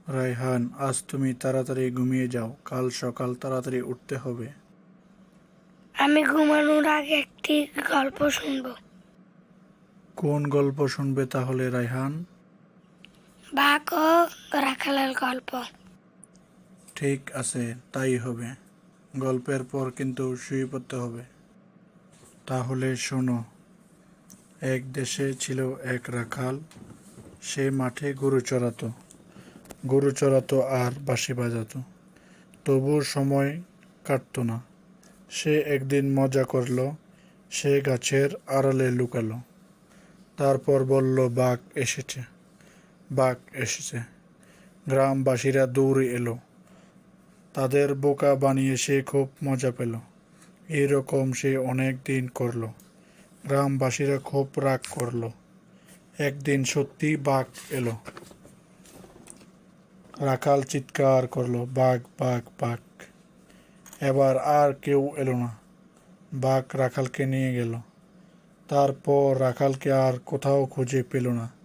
রায়হান, আজ তুমি তাড়াতাড়ি ঘুমিয়ে যাও, কাল সকাল তাড়াতাড়ি উঠতে হবে। আমি ঘুমানোর আগে একটি গল্প শুনবো। কোন গল্প শুনবে তাহলে রায়হান? বাঘ ও রাখালের গল্প। ঠিক আছে, তাই হবে। গল্পের পর কিন্তু শুয়ে পড়তে হবে। তাহলে শোনো। এক দেশে ছিল এক রাখাল। সে মাঠে গরু চড়াতো আর বাঁশি বাজাতো। তবুও সময় কাটতো না। সে একদিন মজা করলো। সে গাছের আড়ালে লুকালো। তারপর বলল, বাঘ এসেছে। গ্রামবাসীরা দৌড়ে এলো। তাদের বোকা বানিয়ে সে খুব মজা পেল। এইরকম সে অনেক দিন করলো। গ্রামবাসীরা খুব রাগ করলো। একদিন সত্যি বাঘ এলো। রাখাল চিৎকার করলো, বাঘ বাঘ বাঘ। এবার আর কেউ এলো না। বাঘ রাখালকে নিয়ে গেল। তারপর রাখালকে আর কোথাও খুঁজে পেল না।